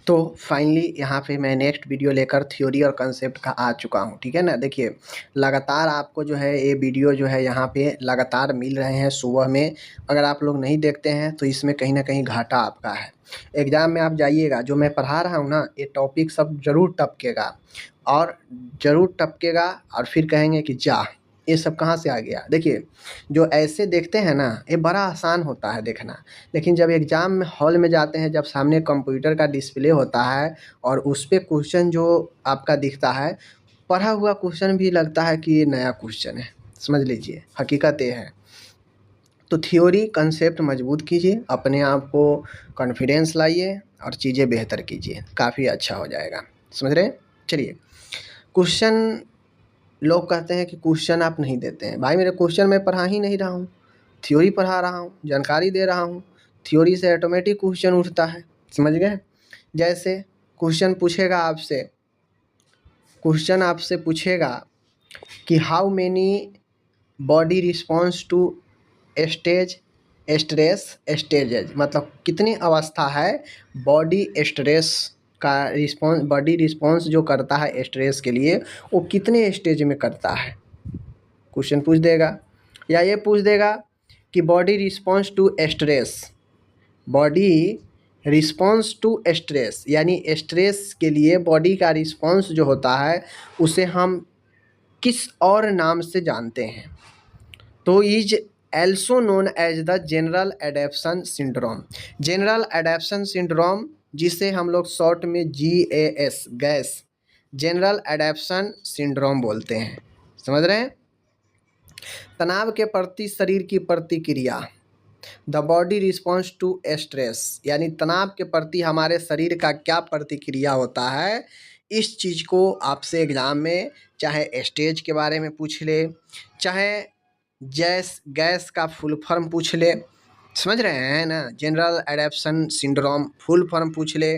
तो फाइनली यहाँ पे मैं नेक्स्ट वीडियो लेकर थ्योरी और कंसेप्ट का आ चुका हूँ, ठीक है ना। देखिए लगातार आपको जो है ये वीडियो जो है यहाँ पे लगातार मिल रहे हैं सुबह में। अगर आप लोग नहीं देखते हैं तो इसमें कहीं ना कहीं घाटा आपका है। एग्ज़ाम में आप जाइएगा, जो मैं पढ़ा रहा हूँ ना, ये टॉपिक सब ज़रूर टपकेगा और ज़रूर टपकेगा और फिर कहेंगे कि जा ये सब कहाँ से आ गया। देखिए जो ऐसे देखते हैं ना, ये बड़ा आसान होता है देखना, लेकिन जब एग्ज़ाम में हॉल में जाते हैं, जब सामने कंप्यूटर का डिस्प्ले होता है और उस पे क्वेश्चन जो आपका दिखता है, पढ़ा हुआ क्वेश्चन भी लगता है कि ये नया क्वेश्चन है। समझ लीजिए हकीकत ये है। तो थ्योरी कंसेप्ट मजबूत कीजिए, अपने आप को कॉन्फिडेंस लाइए और चीज़ें बेहतर कीजिए, काफ़ी अच्छा हो जाएगा। समझ रहे हैं? चलिए, क्वेश्चन लोग कहते हैं कि क्वेश्चन आप नहीं देते हैं। भाई मेरे क्वेश्चन मैं पढ़ा ही नहीं रहा हूँ, थ्योरी पढ़ा रहा हूँ, जानकारी दे रहा हूँ। थ्योरी से ऑटोमेटिक क्वेश्चन उठता है। समझ गए? जैसे क्वेश्चन आपसे पूछेगा कि how many body response to stage stress stages, मतलब कितनी अवस्था है बॉडी स्ट्रेस का रिस्पॉन्स, बॉडी रिस्पॉन्स जो करता है स्ट्रेस के लिए, वो कितने स्टेज में करता है। क्वेश्चन पूछ देगा, या ये पूछ देगा कि body response to stress, body response to stress यानी स्ट्रेस के लिए बॉडी का रिस्पॉन्स जो होता है उसे हम किस और नाम से जानते हैं। तो is also known as the general adaptation syndrome. General adaptation syndrome, जिसे हम लोग शॉर्ट में GAS gas general adaptation syndrome बोलते हैं। समझ रहे हैं? तनाव के प्रति शरीर की प्रतिक्रिया, the body response to stress, यानी तनाव के प्रति हमारे शरीर का क्या प्रतिक्रिया होता है। इस चीज़ को आपसे एग्ज़ाम में चाहे स्टेज के बारे में पूछ ले, चाहे गैस का फुल फॉर्म पूछ ले, समझ रहे हैं ना, general adaptation syndrome full form पूछ ले,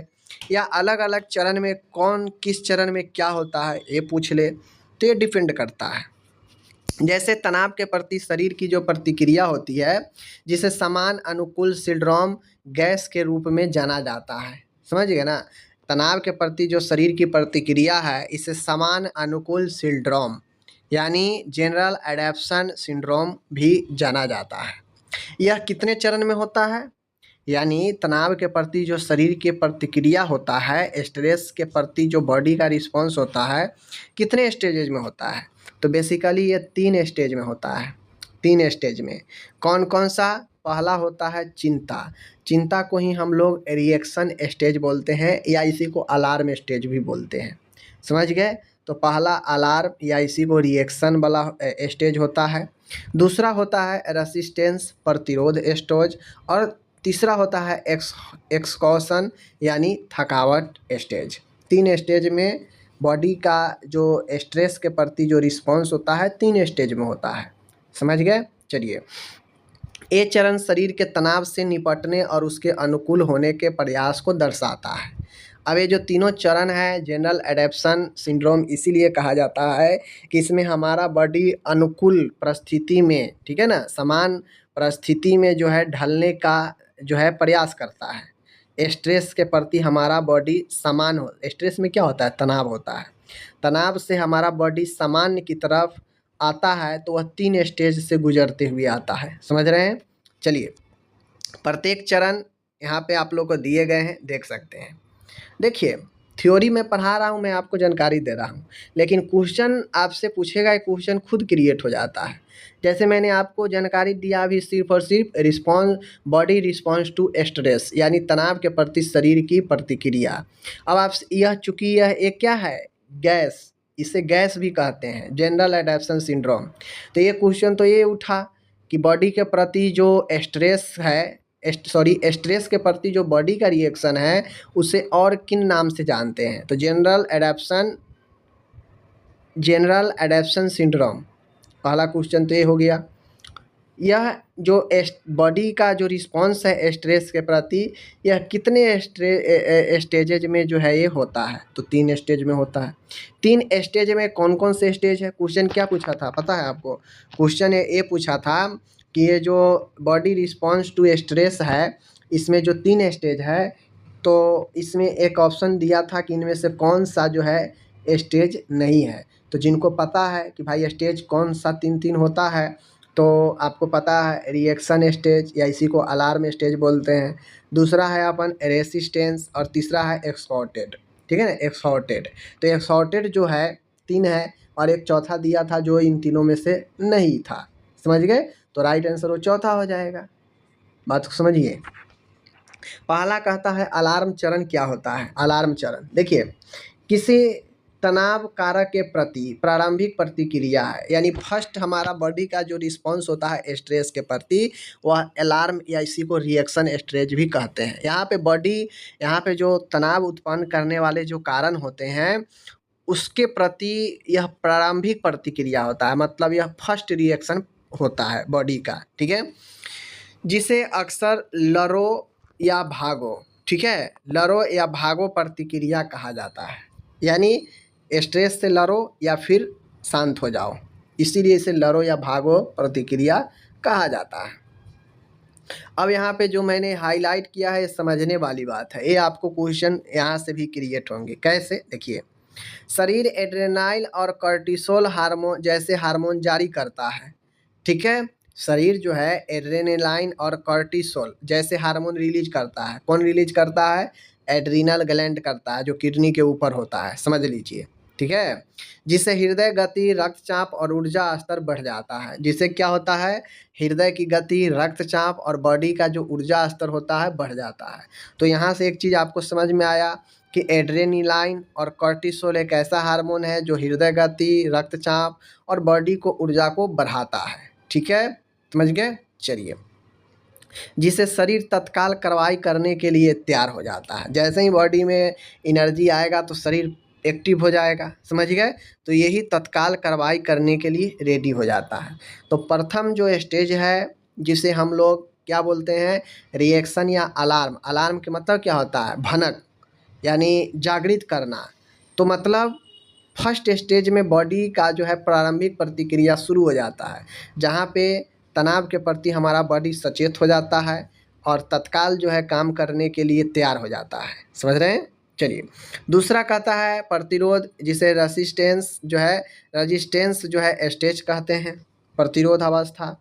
या अलग अलग चरण में कौन किस चरण में क्या होता है ये पूछ ले, तो ये डिपेंड करता है। जैसे तनाव के प्रति शरीर की जो प्रतिक्रिया होती है, जिसे समान अनुकूल सिंड्रोम गैस के रूप में जाना जाता है। समझ गए ना? तनाव के प्रति जो शरीर की प्रतिक्रिया है, इसे समान अनुकूल सिंड्रोम यानी जनरल एडेप्शन सिंड्रोम भी जाना जाता है। यह कितने चरण में होता है? यानी तनाव के प्रति जो शरीर की प्रतिक्रिया होता है, स्ट्रेस के प्रति जो बॉडी का रिस्पॉन्स होता है, कितने स्टेजेज में होता है? तो बेसिकली ये 3 स्टेज में होता है। 3 स्टेज में कौन कौन सा? पहला होता है चिंता। चिंता को ही हम लोग रिएक्शन स्टेज बोलते हैं, या इसी को अलार्म स्टेज भी बोलते हैं। समझ गए? तो पहला अलार्म या इसी को रिएक्शन वाला स्टेज होता है। दूसरा होता है रेसिस्टेंस प्रतिरोध स्टेज, और तीसरा होता है एक्सकॉशन यानी थकावट स्टेज। 3 स्टेज में बॉडी का जो स्ट्रेस के प्रति जो रिस्पॉन्स होता है 3 स्टेज में होता है। समझ गए? चलिए, ये चरण शरीर के तनाव से निपटने और उसके अनुकूल होने के प्रयास को दर्शाता है। अब ये जो तीनों चरण है जनरल एडेप्शन सिंड्रोम इसीलिए कहा जाता है कि इसमें हमारा बॉडी अनुकूल परिस्थिति में, ठीक है ना, समान परिस्थिति में जो है ढलने का जो है प्रयास करता है। स्ट्रेस के प्रति हमारा बॉडी समान हो, स्ट्रेस में क्या होता है? तनाव होता है। तनाव से हमारा बॉडी सामान्य की तरफ आता है, तो वह 3 स्टेज से गुजरते हुए आता है। समझ रहे हैं? चलिए, प्रत्येक चरण यहाँ पे आप लोग को दिए गए हैं, देख सकते हैं। देखिए थ्योरी में पढ़ा रहा हूँ, मैं आपको जानकारी दे रहा हूँ, लेकिन क्वेश्चन आपसे पूछेगा, एक क्वेश्चन खुद क्रिएट हो जाता है। जैसे मैंने आपको जानकारी दिया अभी, सिर्फ और सिर्फ बॉडी रिस्पॉन्स टू स्ट्रेस यानी तनाव के प्रति शरीर की प्रतिक्रिया। अब आप यह चूँकि यह एक क्या है? गैस, इसे गैस भी कहते हैं, जनरल एडेप्शन सिंड्रोम। तो ये क्वेश्चन तो ये उठा कि बॉडी के प्रति जो स्ट्रेस है, स्ट्रेस के प्रति जो बॉडी का रिएक्शन है उसे और किन नाम से जानते हैं? तो जनरल एडेप्शन सिंड्रोम, पहला क्वेश्चन तो ये हो गया। यह जो बॉडी का जो रिस्पॉन्स है स्ट्रेस के प्रति, यह कितने स्टेजेज में जो है ये होता है? तो 3 स्टेज में होता है। 3 स्टेज में कौन कौन से स्टेज है? क्वेश्चन क्या पूछा था पता है आपको? क्वेश्चन ये पूछा था कि ये जो बॉडी रिस्पॉन्स टू स्ट्रेस है, इसमें जो 3 स्टेज है, तो तो इसमें एक ऑप्शन दिया था कि इनमें से कौन सा जो है स्टेज नहीं है। तो जिनको पता है कि भाई स्टेज कौन सा 3 होता है, तो आपको पता है रिएक्शन स्टेज या इसी को अलार्म स्टेज बोलते हैं। दूसरा है अपन रेसिस्टेंस और तीसरा है एक्सहॉर्टेड, ठीक है ना, एक्सहॉर्टेड। तो एक्सहॉर्टेड जो है 3 है और एक चौथा दिया था जो इन तीनों में से नहीं था, समझ गए। तो राइट आंसर वो चौथा हो जाएगा। बात को समझिए। पहला कहता है अलार्म चरण क्या होता है। अलार्म चरण देखिए, किसी तनाव कारक के प्रति प्रारंभिक प्रतिक्रिया है, यानी फर्स्ट हमारा बॉडी का जो रिस्पॉन्स होता है स्ट्रेस के प्रति, वह अलार्म या इसी को रिएक्शन स्टेज भी कहते हैं। यहाँ पे बॉडी, यहाँ पे जो तनाव उत्पन्न करने वाले जो कारण होते हैं उसके प्रति यह प्रारंभिक प्रतिक्रिया होता है, मतलब यह फर्स्ट रिएक्शन होता है बॉडी का, ठीक है, जिसे अक्सर लड़ो या भागो, ठीक है, लड़ो या भागो प्रतिक्रिया कहा जाता है। यानी स्ट्रेस से लड़ो या फिर शांत हो जाओ, इसीलिए इसे लड़ो या भागो प्रतिक्रिया कहा जाता है। अब यहाँ पे जो मैंने हाईलाइट किया है समझने वाली बात है, ये आपको क्वेश्चन यहाँ से भी क्रिएट होंगे। कैसे, देखिए, शरीर एड्रेनाइल और कॉर्टिसोल हार्मोन जैसे हार्मोन जारी करता है, ठीक है। शरीर जो है एड्रेनालाइन और कॉर्टिसोल जैसे हार्मोन रिलीज करता है। कौन रिलीज करता है? एड्रीनल ग्लैंड करता है, जो किडनी के ऊपर होता है, समझ लीजिए, ठीक है। जिससे हृदय गति, रक्तचाप और ऊर्जा स्तर बढ़ जाता है। जिससे क्या होता है? हृदय की गति, रक्तचाप और बॉडी का जो ऊर्जा स्तर होता है बढ़ जाता है। तो यहाँ से एक चीज़ आपको समझ में आया कि एड्रेनालाइन और कॉर्टिसोल एक ऐसा हार्मोन है जो हृदय गति, रक्तचाप और बॉडी को ऊर्जा को बढ़ाता है, ठीक है, समझ गए। चलिए, जिससे शरीर तत्काल कार्रवाई करने के लिए तैयार हो जाता है। जैसे ही बॉडी में एनर्जी आएगा तो शरीर एक्टिव हो जाएगा, समझ गए। तो यही तत्काल कार्रवाई करने के लिए रेडी हो जाता है। तो प्रथम जो स्टेज है जिसे हम लोग क्या बोलते हैं? रिएक्शन या अलार्म। अलार्म के मतलब क्या होता है? भनक, यानी जागृत करना। तो मतलब फर्स्ट स्टेज में बॉडी का जो है प्रारंभिक प्रतिक्रिया शुरू हो जाता है, जहाँ पे तनाव के प्रति हमारा बॉडी सचेत हो जाता है और तत्काल जो है काम करने के लिए तैयार हो जाता है, समझ रहे हैं। चलिए, दूसरा कहता है प्रतिरोध, जिसे रेजिस्टेंस जो है स्टेज कहते हैं, प्रतिरोध अवस्था।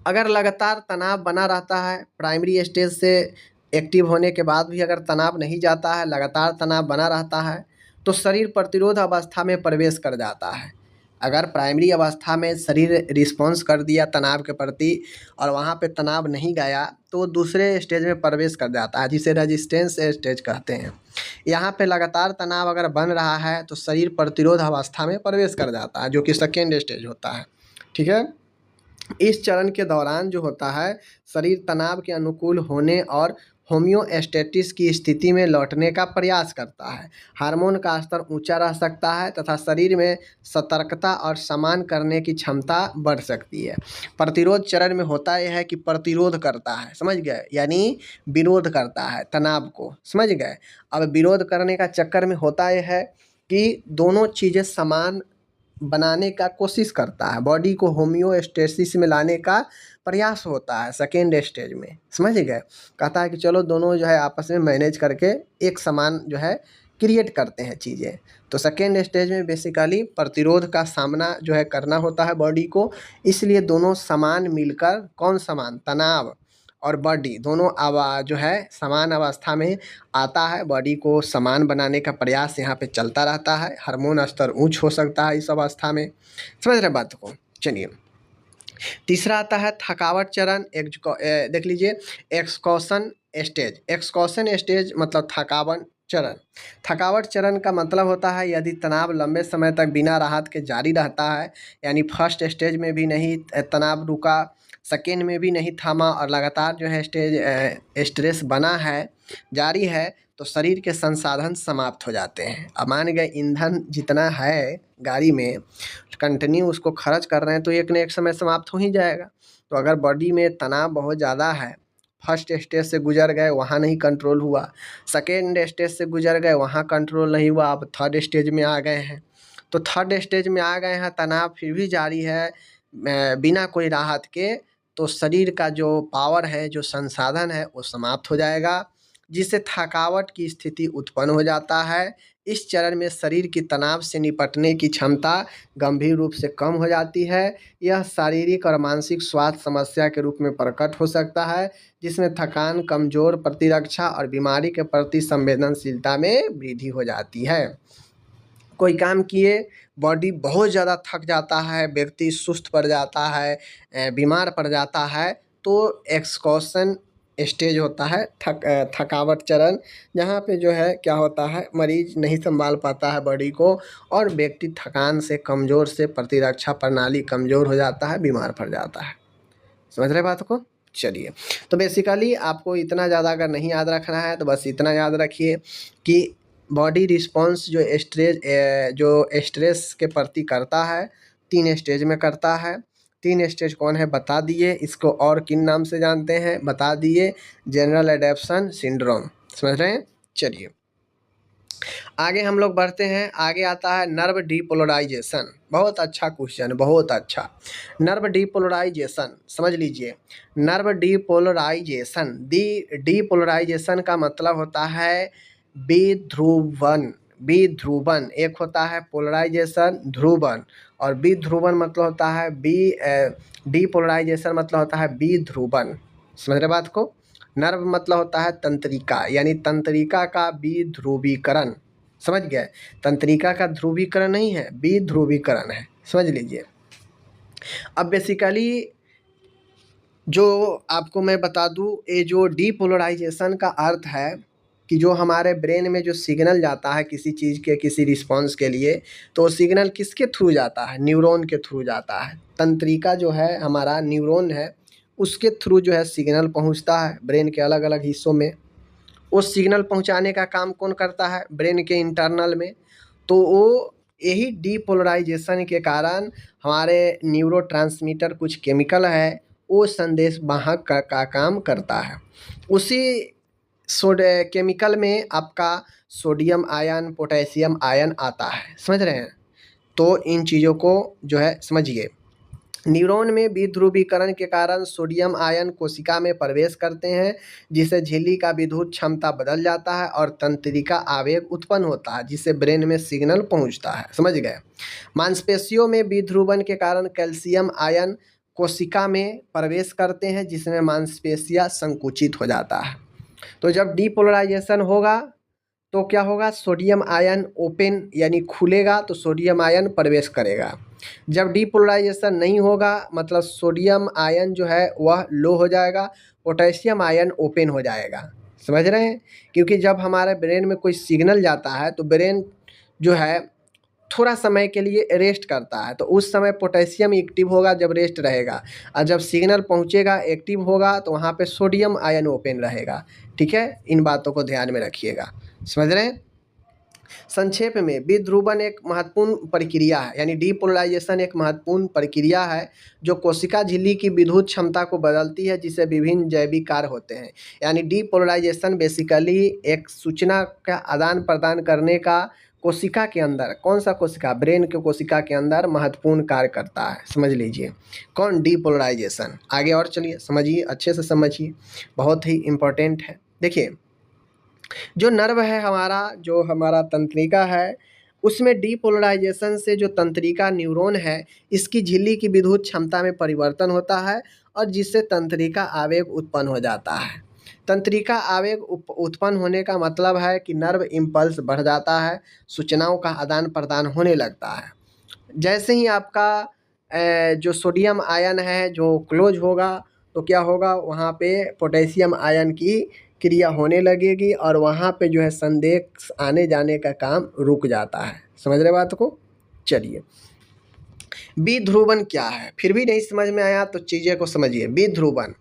अगर लगातार तनाव बना रहता है, प्राइमरी स्टेज से एक्टिव होने के बाद भी अगर तनाव नहीं जाता है, लगातार तनाव बना रहता है, तो शरीर प्रतिरोध अवस्था में प्रवेश कर जाता है। अगर प्राइमरी अवस्था में शरीर रिस्पॉन्स कर दिया तनाव के प्रति और वहाँ पे तनाव नहीं गया, तो दूसरे स्टेज में प्रवेश कर जाता है, जिसे रेजिस्टेंस स्टेज कहते हैं। यहाँ पे लगातार तनाव अगर बन रहा है तो शरीर प्रतिरोध अवस्था में प्रवेश कर जाता है, जो कि सेकेंड स्टेज होता है, ठीक है। इस चरण के दौरान जो होता है, शरीर तनाव के अनुकूल होने और होम्योस्टेसिस की स्थिति में लौटने का प्रयास करता है। हार्मोन का स्तर ऊंचा रह सकता है तथा शरीर में सतर्कता और समान करने की क्षमता बढ़ सकती है। प्रतिरोध चरण में होता यह है कि प्रतिरोध करता है, समझ गए, यानी विरोध करता है तनाव को, समझ गए। अब विरोध करने का चक्कर में होता यह है कि दोनों चीज़ें समान बनाने का कोशिश करता है, बॉडी को होम्योस्टेसिस में लाने का प्रयास होता है सेकेंड स्टेज में, समझ गए। कहता है कि चलो दोनों जो है आपस में मैनेज करके एक समान जो है क्रिएट करते हैं चीज़ें। तो सेकेंड स्टेज में बेसिकली प्रतिरोध का सामना जो है करना होता है बॉडी को, इसलिए दोनों समान मिलकर, कौन समान? तनाव और बॉडी दोनों जो है समान अवस्था में आता है। बॉडी को समान बनाने का प्रयास यहाँ पे चलता रहता है। हार्मोन स्तर उच्च हो सकता है इस अवस्था में, समझ रहे बात को। चलिए, तीसरा आता है थकावट चरण। देख लीजिए, एक्सकॉशन स्टेज। एक्सकॉशन स्टेज मतलब थकावट चरण। थकावट चरण का मतलब होता है यदि तनाव लंबे समय तक बिना राहत के जारी रहता है, यानी फर्स्ट स्टेज में भी नहीं तनाव रुका, सेकेंड में भी नहीं थामा और लगातार जो है स्ट्रेस बना है, जारी है, तो शरीर के संसाधन समाप्त हो जाते हैं। अब मान गए ईंधन जितना है गाड़ी में, कंटिन्यू उसको खर्च कर रहे हैं, तो एक न एक समय समाप्त हो ही जाएगा। तो अगर बॉडी में तनाव बहुत ज़्यादा है, फर्स्ट स्टेज से गुजर गए, वहाँ नहीं कंट्रोल हुआ, सेकेंड स्टेज से गुजर गए, वहाँ कंट्रोल नहीं हुआ, अब थर्ड स्टेज में आ गए हैं। तो थर्ड स्टेज में आ गए हैं, तनाव फिर भी जारी है बिना कोई राहत के, तो शरीर का जो पावर है, जो संसाधन है, वो समाप्त हो जाएगा। जिससे थकावट की स्थिति उत्पन्न हो जाता है। इस चरण में शरीर की तनाव से निपटने की क्षमता गंभीर रूप से कम हो जाती है। यह शारीरिक और मानसिक स्वास्थ्य समस्या के रूप में प्रकट हो सकता है, जिसमें थकान, कमजोर प्रतिरक्षा और बीमारी के प्रति संवेदनशीलता में वृद्धि हो जाती है। कोई काम किए, बॉडी बहुत ज़्यादा थक जाता है, व्यक्ति सुस्त पड़ जाता है, बीमार पड़ जाता है, तो एक्सकॉशन स्टेज होता है, थकावट चरण, जहाँ पे जो है क्या होता है, मरीज नहीं संभाल पाता है बॉडी को और व्यक्ति थकान से, कमज़ोर से प्रतिरक्षा प्रणाली कमज़ोर हो जाता है, बीमार पड़ जाता है। समझ रहे बात को? चलिए, तो बेसिकली आपको इतना ज़्यादा अगर नहीं याद रखना है तो बस इतना याद रखिए कि बॉडी रिस्पॉन्स जो स्ट्रेस के प्रति करता है, 3 स्टेज में करता है। 3 स्टेज कौन है बता दिए, इसको और किन नाम से जानते हैं बता दिए, जनरल एडेप्शन सिंड्रोम। समझ रहे हैं? चलिए आगे हम लोग बढ़ते हैं। आगे आता है नर्व डीपोलराइजेशन। बहुत अच्छा क्वेश्चन, बहुत अच्छा। नर्व डीपोलराइजेशन समझ लीजिए। नर्व डीपोलराइजेशन, डीपोलराइजेशन का मतलब होता है विध्रुवन। विध्रुवन एक होता है पोलराइजेशन, ध्रुवन, और विध्रुवन मतलब होता है डीपोलराइजेशन मतलब होता है विध्रुवन। समझ रहे बात को? नर्व मतलब होता है तंत्रिका, यानी तंत्रिका का विध्रुवीकरण। समझ गए? तंत्रिका का ध्रुवीकरण नहीं है, विध्रुवीकरण है। समझ लीजिए। अब बेसिकली जो आपको मैं बता दूं, ये जो डीपोलराइजेशन का अर्थ है कि जो हमारे ब्रेन में जो सिग्नल जाता है किसी चीज़ के, किसी रिस्पॉन्स के लिए, तो वो सिग्नल किसके थ्रू जाता है? न्यूरॉन के थ्रू जाता है। तंत्रिका जो है हमारा न्यूरॉन है, उसके थ्रू जो है सिग्नल पहुंचता है ब्रेन के अलग अलग हिस्सों में। उस सिग्नल पहुंचाने का काम कौन करता है? ब्रेन के इंटरनल में। तो वो यही डीपोलराइजेशन के कारण हमारे न्यूरोट्रांसमीटर कुछ केमिकल है, वो संदेश वाहक का काम करता है। उसी केमिकल में आपका सोडियम आयन, पोटेशियम आयन आता है। समझ रहे हैं? तो इन चीज़ों को जो है समझिए। न्यूरॉन में विध्रुवीकरण के कारण सोडियम आयन कोशिका में प्रवेश करते हैं, जिससे झिल्ली का विद्युत क्षमता बदल जाता है और तंत्रिका आवेग उत्पन्न होता है, जिससे ब्रेन में सिग्नल पहुंचता है। समझ गए? मांसपेशियों में विध्रुवन के कारण कैल्शियम आयन कोशिका में प्रवेश करते हैं, जिसमें मांसपेशियां संकुचित हो जाता है। तो जब डीपोलराइजेशन होगा तो क्या होगा? सोडियम आयन ओपन यानी खुलेगा, तो सोडियम आयन प्रवेश करेगा। जब डीपोलराइजेशन नहीं होगा मतलब सोडियम आयन जो है वह लो हो जाएगा, पोटेशियम आयन ओपन हो जाएगा। समझ रहे हैं? क्योंकि जब हमारे ब्रेन में कोई सिग्नल जाता है तो ब्रेन जो है थोड़ा समय के लिए रेस्ट करता है, तो उस समय पोटेशियम एक्टिव होगा जब रेस्ट रहेगा, और जब सिग्नल पहुंचेगा एक्टिव होगा तो वहाँ पे सोडियम आयन ओपन रहेगा। ठीक है, इन बातों को ध्यान में रखिएगा। समझ रहे हैं? संक्षेप में विध्रुवन एक महत्वपूर्ण प्रक्रिया है, यानी डीपोलराइजेशन एक महत्वपूर्ण प्रक्रिया है जो कोशिका झिल्ली की विद्युत क्षमता को बदलती है, जिससे विभिन्न जैविक कार्य होते हैं। यानी डीपोलराइजेशन बेसिकली एक सूचना का आदान प्रदान करने का कोशिका के अंदर, कौन सा कोशिका? ब्रेन के कोशिका के अंदर महत्वपूर्ण कार्य करता है। समझ लीजिए कौन? डीपोलराइजेशन। आगे और चलिए समझिए, अच्छे से समझिए, बहुत ही इम्पोर्टेंट है। देखिए जो नर्व है हमारा, जो हमारा तंत्रिका है, उसमें डीपोलराइजेशन से जो तंत्रिका न्यूरॉन है, इसकी झिल्ली की विद्युत क्षमता में परिवर्तन होता है और जिससे तंत्रिका आवेग उत्पन्न हो जाता है। तंत्रिका आवेग उत्पन्न होने का मतलब है कि नर्व इम्पल्स बढ़ जाता है, सूचनाओं का आदान प्रदान होने लगता है। जैसे ही आपका जो सोडियम आयन है जो क्लोज होगा तो क्या होगा? वहाँ पे पोटेशियम आयन की क्रिया होने लगेगी और वहाँ पे जो है संदेश आने जाने का काम रुक जाता है। समझ रहे बात को? चलिए विध्रुवन क्या है? फिर भी नहीं समझ में आया तो चीज़ें को समझिए। विध्रुवन,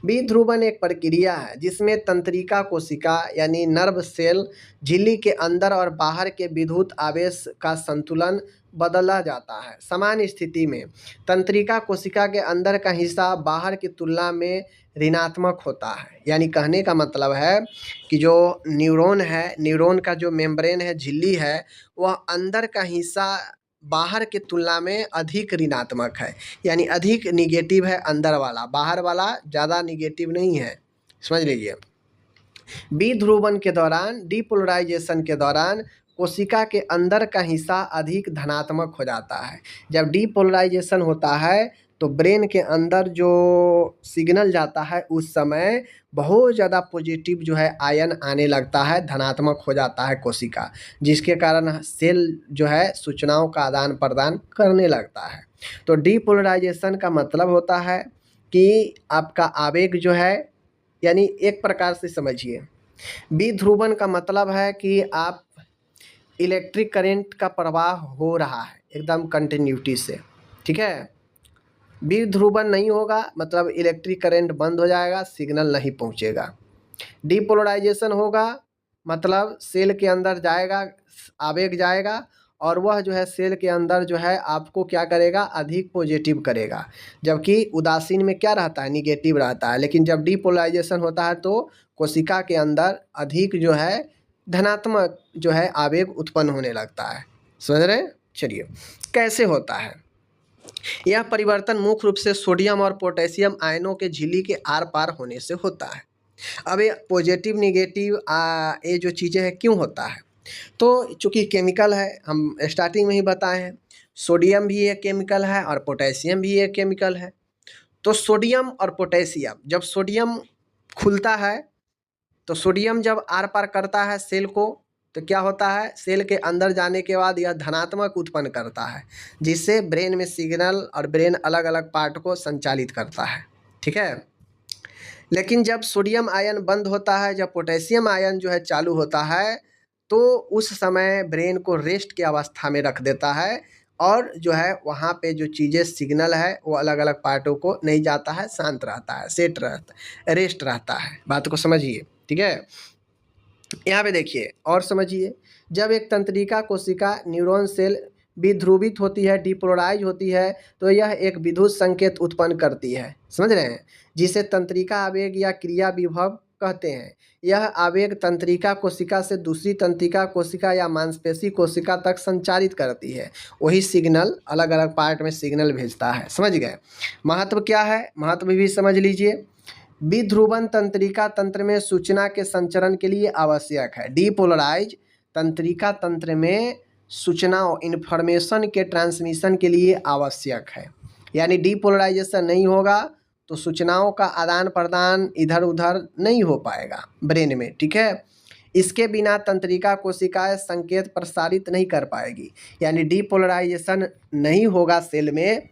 विध्रुवन एक प्रक्रिया है जिसमें तंत्रिका कोशिका यानी नर्व सेल झिल्ली के अंदर और बाहर के विद्युत आवेश का संतुलन बदला जाता है। सामान्य स्थिति में तंत्रिका कोशिका के अंदर का हिस्सा बाहर की तुलना में ऋणात्मक होता है। यानी कहने का मतलब है कि जो न्यूरॉन है, न्यूरॉन का जो मेम्ब्रेन है, झिल्ली है, वह अंदर का हिस्सा बाहर की तुलना में अधिक ऋणात्मक है, यानी अधिक निगेटिव है अंदर वाला, बाहर वाला ज़्यादा निगेटिव नहीं है। समझ लीजिए। विध्रुवण के दौरान, डीपोलराइजेशन के दौरान कोशिका के अंदर का हिस्सा अधिक धनात्मक हो जाता है। जब डीपोलराइजेशन होता है तो ब्रेन के अंदर जो सिग्नल जाता है उस समय बहुत ज़्यादा पॉजिटिव जो है आयन आने लगता है, धनात्मक हो जाता है कोशिका, जिसके कारण सेल जो है सूचनाओं का आदान प्रदान करने लगता है। तो डीपोलराइजेशन का मतलब होता है कि आपका आवेग जो है, यानी एक प्रकार से समझिए, विध्रुवण का मतलब है कि आप इलेक्ट्रिक करंट का प्रवाह हो रहा है एकदम कंटिन्यूटी से, ठीक है। विध्रुवण नहीं होगा मतलब इलेक्ट्रिक करंट बंद हो जाएगा, सिग्नल नहीं पहुंचेगा। डीपोलराइजेशन होगा मतलब सेल के अंदर जाएगा, आवेग जाएगा और वह जो है सेल के अंदर जो है आपको क्या करेगा, अधिक पॉजिटिव करेगा। जबकि उदासीन में क्या रहता है, निगेटिव रहता है। लेकिन जब डीपोलराइजेशन होता है तो कोशिका के अंदर अधिक जो है धनात्मक जो है आवेग उत्पन्न होने लगता है। समझ रहे हैं? चलिए कैसे होता है यह परिवर्तन? मुख्य रूप से सोडियम और पोटेशियम आयनों के झिल्ली के आर पार होने से होता है। अब ये पॉजिटिव निगेटिव ये जो चीज़ें हैं क्यों होता है? तो चूँकि केमिकल है, हम स्टार्टिंग में ही बताए हैं, सोडियम भी एक केमिकल है और पोटेशियम भी एक केमिकल है। तो सोडियम और पोटेशियम, जब सोडियम खुलता है तो सोडियम जब आर पार करता है सेल को तो क्या होता है, सेल के अंदर जाने के बाद यह धनात्मक उत्पन्न करता है, जिससे ब्रेन में सिग्नल और ब्रेन अलग अलग पार्ट को संचालित करता है, ठीक है। लेकिन जब सोडियम आयन बंद होता है, जब पोटेशियम आयन जो है चालू होता है, तो उस समय ब्रेन को रेस्ट की अवस्था में रख देता है और जो है वहाँ पे जो चीज़ें सिग्नल है वो अलग अलग पार्टों को नहीं जाता है, शांत रहता है, सेट रहता है, रेस्ट रहता है। बात को समझिए, ठीक है। यहाँ पे देखिए और समझिए, जब एक तंत्रिका कोशिका न्यूरॉन सेल विध्रुवित होती है, डिपोलराइज होती है, तो यह एक विद्युत संकेत उत्पन्न करती है, समझ रहे हैं, जिसे तंत्रिका आवेग या क्रिया विभव कहते हैं। यह आवेग तंत्रिका कोशिका से दूसरी तंत्रिका कोशिका या मांसपेशी कोशिका तक संचारित करती है। वही सिग्नल अलग अलग पार्ट में सिग्नल भेजता है, समझ गए। महत्व क्या है, महत्व भी समझ लीजिए। विध्रुवण तंत्रिका तंत्र में सूचना के संचरण के लिए आवश्यक है। डीपोलराइज तंत्रिका तंत्र में सूचनाओं, इन्फॉर्मेशन के ट्रांसमिशन के लिए आवश्यक है। यानी डीपोलराइजेशन नहीं होगा तो सूचनाओं का आदान प्रदान इधर उधर नहीं हो पाएगा ब्रेन में, ठीक है। इसके बिना तंत्रिका कोशिकाएं संकेत प्रसारित नहीं कर पाएगी। यानी डीपोलराइजेशन नहीं होगा सेल में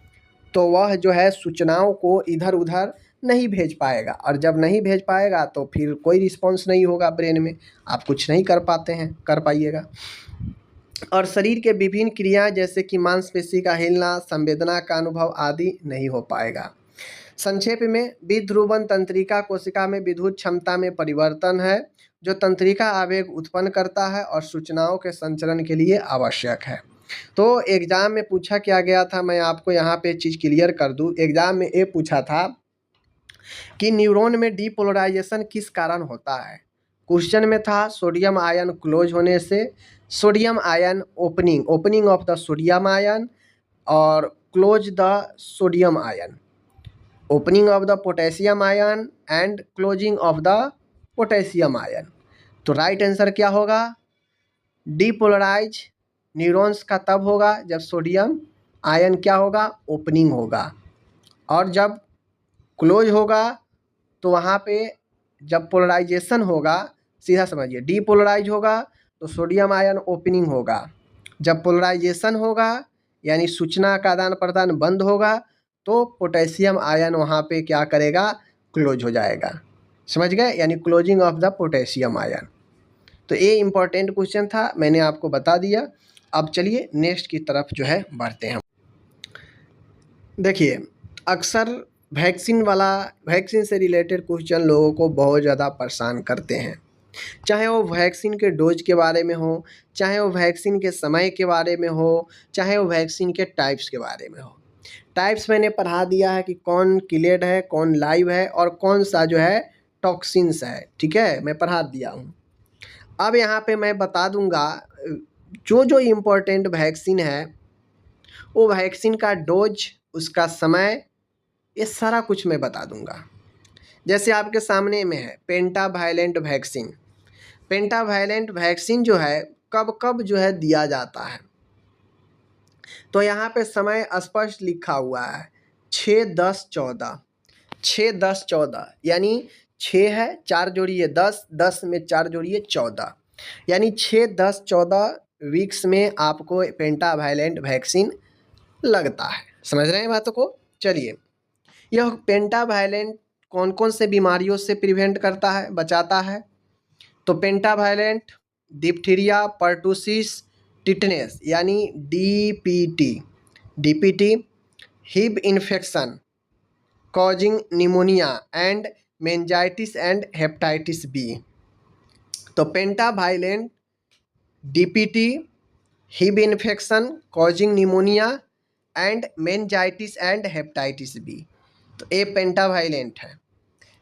तो वह जो है सूचनाओं को इधर उधर नहीं भेज पाएगा, और जब नहीं भेज पाएगा तो फिर कोई रिस्पॉन्स नहीं होगा ब्रेन में, आप कुछ नहीं कर पाइएगा। और शरीर के विभिन्न क्रियाएं जैसे कि मांसपेशी का हिलना, संवेदना का अनुभव आदि नहीं हो पाएगा। संक्षेप में, विध्रुवण तंत्रिका कोशिका में विद्युत क्षमता में परिवर्तन है जो तंत्रिका आवेग उत्पन्न करता है और सूचनाओं के संचरण के लिए आवश्यक है। तो एग्जाम में पूछा क्या गया था, मैं आपको यहाँ पे चीज़ क्लियर कर दूँ। एग्जाम में ये पूछा था कि न्यूरॉन में डीपोलराइजेशन किस कारण होता है। क्वेश्चन में था सोडियम आयन क्लोज होने से, sodium ion opening of the sodium ion, और close the sodium ion, opening of the potassium ion and closing of the potassium ion. तो राइट आंसर क्या होगा, डीपोलराइज न्यूरॉन्स का तब होगा जब सोडियम आयन क्या होगा, ओपनिंग होगा, और जब क्लोज होगा तो वहाँ पे जब पोलराइजेशन होगा, सीधा समझिए, डीपोलराइज होगा तो सोडियम आयन ओपनिंग होगा, जब पोलराइजेशन होगा यानी सूचना का आदान प्रदान बंद होगा तो पोटेशियम आयन वहाँ पे क्या करेगा, क्लोज हो जाएगा। समझ गए, यानी closing of the potassium ion. तो ये इम्पोर्टेंट क्वेश्चन था, मैंने आपको बता दिया। अब चलिए नेक्स्ट की तरफ जो है बढ़ते हैं। देखिए अक्सर वैक्सीन से रिलेटेड क्वेश्चन लोगों को बहुत ज़्यादा परेशान करते हैं, चाहे वो वैक्सीन के डोज के बारे में हो, चाहे वो वैक्सीन के समय के बारे में हो, चाहे वो वैक्सीन के टाइप्स के बारे में हो। टाइप्स मैंने पढ़ा दिया है कि कौन किलेड है, कौन लाइव है और कौन सा जो है टॉक्सिन्स है, ठीक है, मैं पढ़ा दिया हूँ। अब यहाँ पे मैं बता दूँगा जो जो इम्पोर्टेंट वैक्सीन है वो वैक्सीन का डोज, उसका समय, ये सारा कुछ मैं बता दूंगा। जैसे आपके सामने में है पेंटावायलेंट वैक्सीन। पेंटावायलेंट वैक्सीन जो है कब कब जो है दिया जाता है, तो यहाँ पे समय स्पष्ट लिखा हुआ है 6-10-14। 6-10-14 यानी 6 है, 4 जोड़िए 10, 10 में 4 जोड़िए 14, यानी 6-10-14 वीक्स में आपको पेंटावायलेंट वैक्सीन लगता है। समझ रहे हैं बातों को? चलिए, यह पेंटावायलेंट कौन कौन से बीमारियों से प्रिवेंट करता है, बचाता है? तो पेंटावायलेंट डिप्थीरिया, पर्टूसिस, टिटनेस यानी DPT, DPT, Hib infection causing pneumonia and meningitis and hepatitis B. तो pentavalent DPT, Hib infection causing pneumonia and meningitis and hepatitis B, तो ये पेंटावायलेंट है।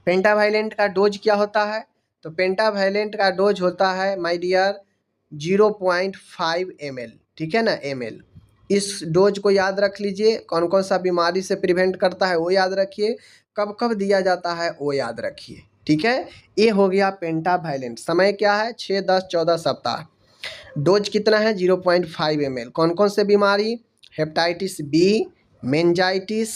पेंटावायलेंट का डोज क्या होता है? तो पेंटावायलेंट का डोज होता है माय डियर 0.5 ml, ठीक है ना, ml। इस डोज को याद रख लीजिए। कौन कौन सा बीमारी से प्रिवेंट करता है वो याद रखिए, कब कब दिया जाता है वो याद रखिए, ठीक है। ये हो गया पेंटावायलेंट। समय क्या है? 6-10-14 सप्ताह। डोज कितना है? 0.5 ml। कौन कौन से बीमारी? Hepatitis B, meningitis,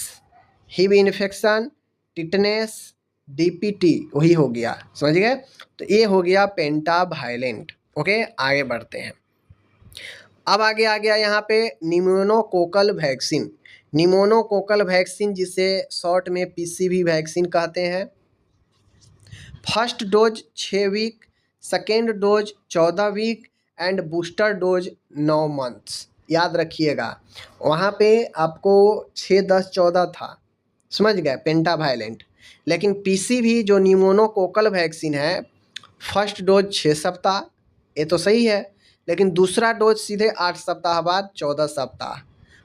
Hib infection, tetanus, DPT, वही हो गया। समझ गए? तो ये हो गया पेंटावायलेंट। ओके, आगे बढ़ते हैं। अब आगे आ गया यहाँ पे निमोनोकोकल वैक्सीन। निमोनोकोकल वैक्सीन जिसे शॉर्ट में पीसीवी वैक्सीन कहते हैं। First dose 6 week, second dose 14 week and booster dose 9 months. याद रखिएगा, वहाँ पे आपको 6-10-14 था, समझ गए, पेंटावायलेंट। लेकिन पीसीवी जो निमोनोकोकल वैक्सीन है, फर्स्ट डोज 6 सप्ताह, ये तो सही है, लेकिन दूसरा डोज सीधे 8 सप्ताह बाद 14 सप्ताह,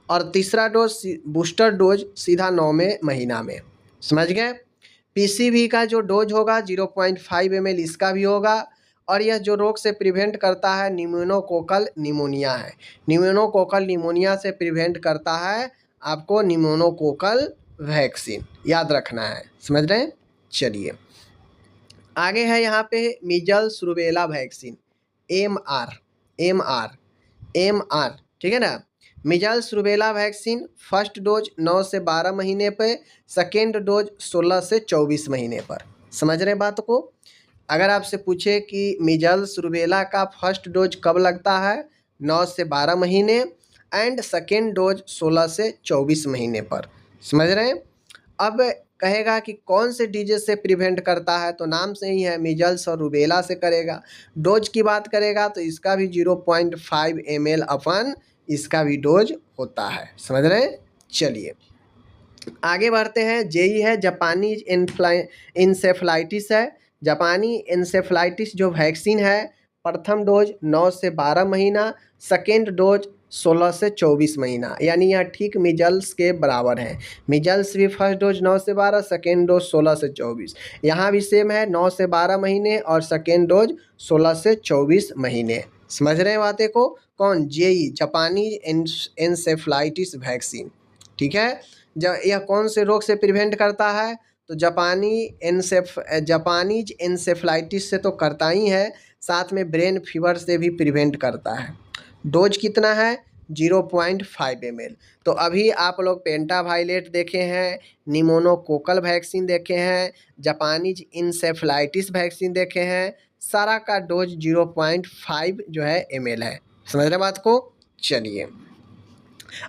और तीसरा डोज बूस्टर डोज सीधा 9वें महीना में। समझ गए? पीसीवी का जो डोज होगा 0.5 ml इसका भी होगा, और यह जो रोग से प्रिवेंट करता है निमोनोकोकल निमोनिया है। निमोनोकोकल निमोनिया से प्रिवेंट करता है आपको निमोनोकोकल वैक्सीन, याद रखना है। समझ रहे हैं? चलिए, आगे है यहाँ पे measles rubella vaccine, M R, ठीक है ना। Measles rubella vaccine first dose 9 से 12 महीने पे, सेकेंड डोज 16 से 24 महीने पर। समझ रहे हैं बात को? अगर आपसे पूछे कि मीजल्स रूबेला का फर्स्ट डोज कब लगता है, 9 से 12 महीने, एंड सेकेंड डोज 16 से 24 महीने पर। समझ रहे हैं? अब कहेगा कि कौन से डिजीज से प्रिवेंट करता है, तो नाम से ही है, मीजल्स और रूबेला से करेगा। डोज की बात करेगा तो इसका भी 0.5 ml अपन इसका भी डोज होता है। समझ रहे हैं? चलिए, आगे बढ़ते हैं। जेई है जापानी इंसेफ्लाइटिस है। जापानी इंसेफ्लाइटिस जो वैक्सीन है, प्रथम डोज 9 से 12 महीना, सेकेंड डोज 16 से 24 महीना, यानी यह ठीक मिजल्स के बराबर है। मिजल्स भी फर्स्ट डोज 9 से 12, सेकेंड डोज 16 से 24। यहाँ भी सेम है, 9 से 12 महीने और सेकेंड डोज 16 से 24 महीने। समझ रहे हैं बातें को? कौन? जेई जापानी इंसेफ्लाइटिस वैक्सीन, ठीक है। जब यह कौन से रोग से प्रिवेंट करता है, तो जापानीज इंसेफ्लाइटिस से तो करता ही है, साथ में ब्रेन फीवर से भी प्रिवेंट करता है। डोज कितना है? 0.5 ml। तो अभी आप लोग पेंटावायलेट देखे हैं, निमोनोकोकल वैक्सीन देखे हैं, जापानीज इंसेफ्लाइटिस वैक्सीन देखे हैं, सारा का डोज 0.5 जो है ml है। समझ रहे बात को? चलिए,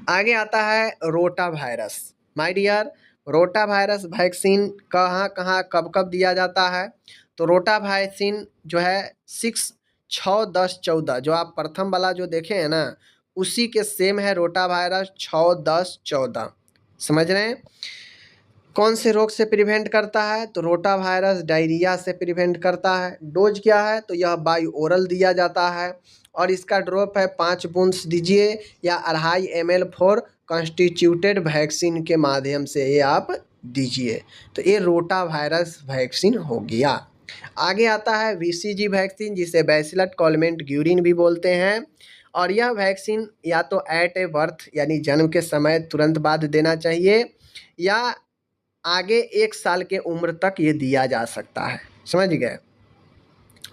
आगे आता है rotavirus. My dear, rotavirus vaccine कहाँ कहाँ कब कब दिया जाता है? तो रोटा वैक्सीन जो है 6, 6, 10, 14, जो आप प्रथम वाला जो देखे हैं ना, उसी के सेम है रोटा वायरस 6, 10, 14। समझ रहे हैं? कौन से रोग से प्रिवेंट करता है? तो रोटा वायरस डायरिया से प्रिवेंट करता है। डोज क्या है? तो यह बाई ओरल दिया जाता है, और इसका ड्रॉप है 5 बूंद दीजिए, या 2.5 ml फॉर कॉन्स्टिट्यूटेड वैक्सीन के माध्यम से ये आप दीजिए। तो ये रोटा वायरस वैक्सीन हो गया। आगे आता है बीसीजी वैक्सीन, जिसे बैसिलस कॉलमेंट ग्यूरिन भी बोलते हैं, और यह वैक्सीन या तो एट ए बर्थ यानी जन्म के समय तुरंत बाद देना चाहिए, या आगे 1 साल के उम्र तक ये दिया जा सकता है, समझ गए।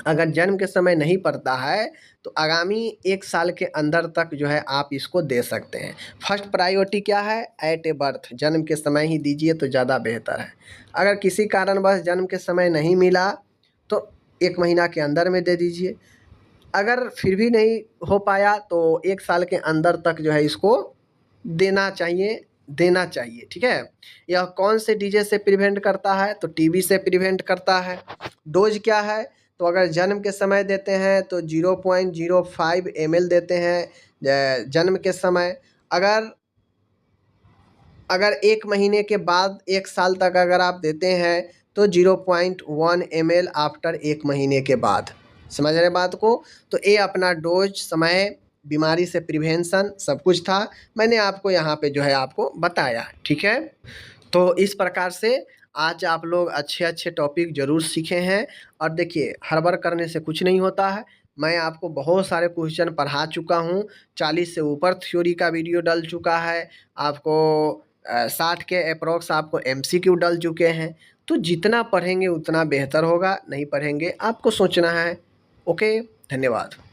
अगर जन्म के समय नहीं पड़ता है तो आगामी 1 साल के अंदर तक जो है आप इसको दे सकते हैं। फर्स्ट प्रायोरिटी क्या है? एट ए बर्थ, जन्म के समय ही दीजिए तो ज़्यादा बेहतर है। अगर किसी कारणवश जन्म के समय नहीं मिला तो 1 महीना के अंदर में दे दीजिए। अगर फिर भी नहीं हो पाया तो 1 साल के अंदर तक जो है इसको देना चाहिए, ठीक है। यह कौन से डिजीज से प्रिवेंट करता है? तो टीबी से प्रिवेंट करता है। डोज क्या है? तो अगर जन्म के समय देते हैं तो 0.05 ml देते हैं जन्म के समय। अगर 1 महीने के बाद 1 साल तक अगर आप देते हैं तो 0.1 ml आफ्टर 1 महीने के बाद। समझ रहे बात को? तो ये अपना डोज, समय, बीमारी से प्रिवेंशन सब कुछ था, मैंने आपको यहाँ पे जो है आपको बताया, ठीक है। तो इस प्रकार से आज आप लोग अच्छे टॉपिक ज़रूर सीखे हैं। और देखिए, हड़बड़ करने से कुछ नहीं होता है। मैं आपको बहुत सारे क्वेश्चन पढ़ा चुका हूँ, 40 से ऊपर थ्योरी का वीडियो डल चुका है, आपको 60 के अप्रॉक्स आपको MCQ डल चुके हैं। तो जितना पढ़ेंगे उतना बेहतर होगा, नहीं पढ़ेंगे आपको सोचना है। ओके, धन्यवाद।